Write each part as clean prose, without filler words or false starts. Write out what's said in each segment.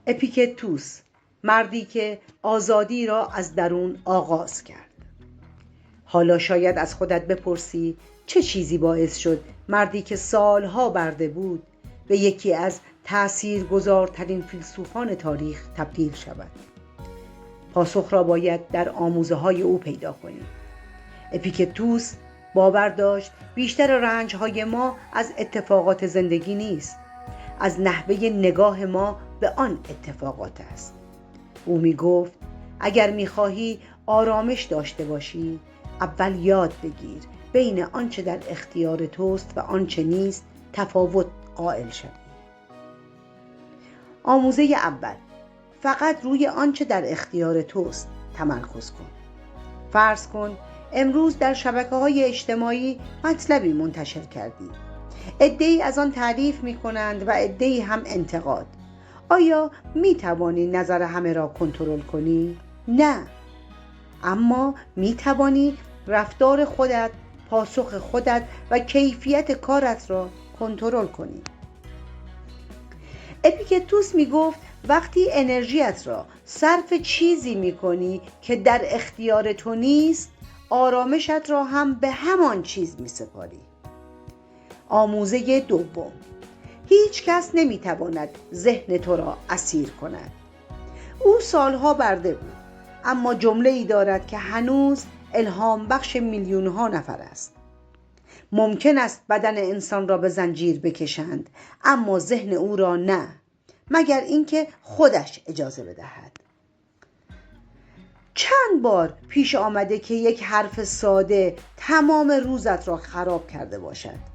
اپیکتوس، مردی که آزادی را از درون آغاز کرد. حالا شاید از خودت بپرسی چه چیزی باعث شد مردی که سالها برده بود به یکی از تأثیرگذارترین فیلسوفان تاریخ تبدیل شود؟ پاسخ را باید در آموزه‌های او پیدا کنیم. اپیکتوس باور داشت بیشتر رنج‌های ما از اتفاقات زندگی نیست، از نحوه نگاه ما به آن اتفاقات است. او می گفت اگر می خواهی آرامش داشته باشی، اول یاد بگیر بین آنچه در اختیار توست و آنچه نیست تفاوت قائل شوی. آموزه اول: فقط روی آنچه در اختیار توست تمرکز کن. فرض کن امروز در شبکه‌های اجتماعی مطلبی منتشر کردی. عده‌ای از آن تعریف می‌کنند و عده‌ای هم انتقاد. آیا می‌توانی نظر همه را کنترل کنی؟ نه. اما می‌توانی رفتار خودت، پاسخ خودت و کیفیت کارت را کنترل کنی. اپیکتوس میگفت وقتی انرژیت را صرف چیزی میکنی که در اختیار تو نیست، آرامشت را هم به همان چیز میسپاری. آموزه دوم: هیچ کس نمیتواند ذهن تو را اسیر کند. او سالها برده بود، اما جمله‌ای دارد که هنوز الهام بخش میلیون‌ها نفر است. ممکن است بدن انسان را به زنجیر بکشند، اما ذهن او را نه، مگر اینکه خودش اجازه بدهد. چند بار پیش آمده که یک حرف ساده تمام روزت را خراب کرده باشد؟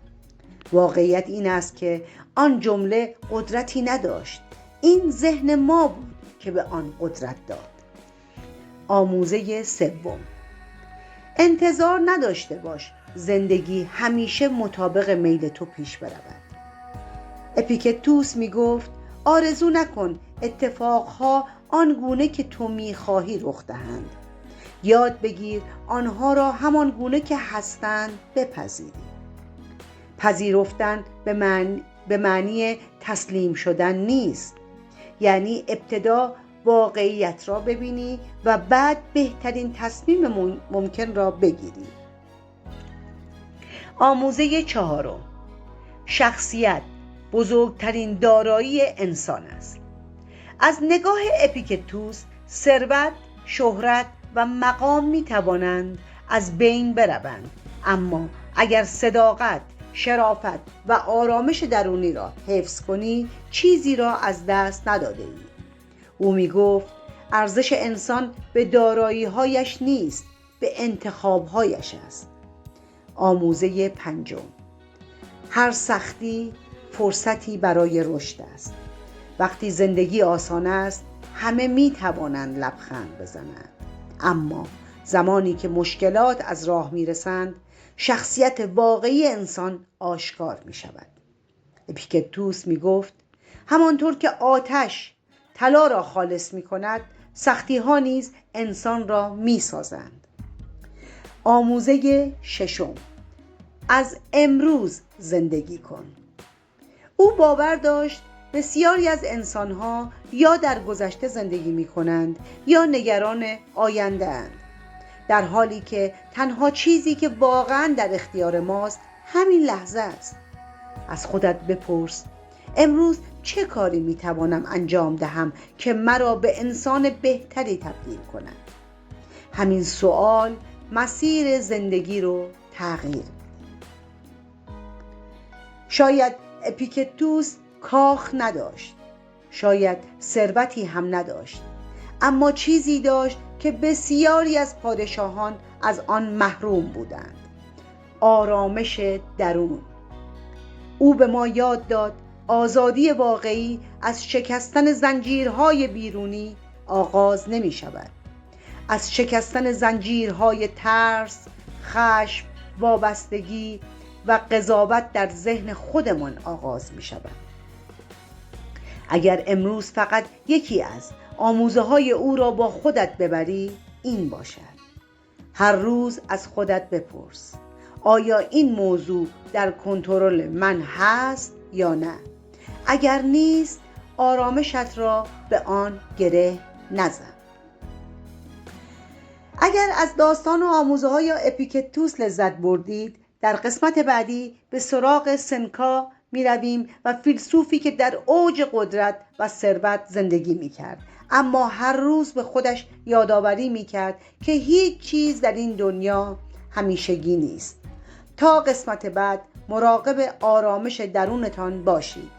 واقعیت این است که آن جمله قدرتی نداشت. این ذهن ما بود که به آن قدرت داد. آموزه سوم: انتظار نداشته باش زندگی همیشه مطابق میل تو پیش برود. اپیکتوس می گفت آرزو نکن اتفاقها آنگونه که تو می خواهی رخ دهند. یاد بگیر آنها را همان گونه که هستند بپذیری. پذیرفتن به معنی تسلیم شدن نیست. یعنی ابتدا واقعیت را ببینی و بعد بهترین تصمیم ممکن را بگیری. آموزه چهارم: شخصیت بزرگترین دارایی انسان است. از نگاه اپیکتوس ثروت، شهرت و مقام می توانند از بین بروند، اما اگر صداقت، شرافت و آرامش درونی را حفظ کنی، چیزی را از دست نداده ای. او می گفت ارزش انسان به دارایی‌هایش نیست، به انتخاب‌هایش است. آموزه پنجم: هر سختی فرصتی برای رشد است. وقتی زندگی آسان است، همه می توانند لبخند بزنند، اما زمانی که مشکلات از راه می رسند، شخصیت واقعی انسان آشکار می شود. اپیکتوس می گفت همانطور که آتش طلا را خالص می کند، سختی ها نیز انسان را می سازند. آموزه ششم: از امروز زندگی کن. او باور داشت بسیاری از انسانها یا در گذشته زندگی می کنند یا نگران آینده اند، در حالی که تنها چیزی که واقعا در اختیار ماست همین لحظه است. از خودت بپرس امروز چه کاری می توانم انجام دهم که مرا به انسان بهتری تبدیل کند؟ همین سوال مسیر زندگی رو تغییر می‌دهد. شاید اپیکتوس کاخ نداشت، شاید ثروتی هم نداشت، اما چیزی داشت که بسیاری از پادشاهان از آن محروم بودند: آرامش درون. او به ما یاد داد آزادی واقعی از شکستن زنجیرهای بیرونی آغاز نمی شود. از شکستن زنجیرهای ترس، خشم، وابستگی و قضاوت در ذهن خودمان آغاز می شود. اگر امروز فقط یکی از آموزه‌های او را با خودت ببری، این باشد: هر روز از خودت بپرس آیا این موضوع در کنترل من هست یا نه؟ اگر نیست، آرامشت را به آن گره نزن. اگر از داستان و آموزه‌های اپیکتوس لذت بردید، در قسمت بعدی به سراغ سنکا می رویم و فیلسوفی که در اوج قدرت و ثروت زندگی می کرد، اما هر روز به خودش یادآوری می کرد که هیچ چیز در این دنیا همیشگی نیست. تا قسمت بعد مراقب آرامش درونتان باشید.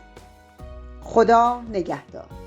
خدا نگهدار.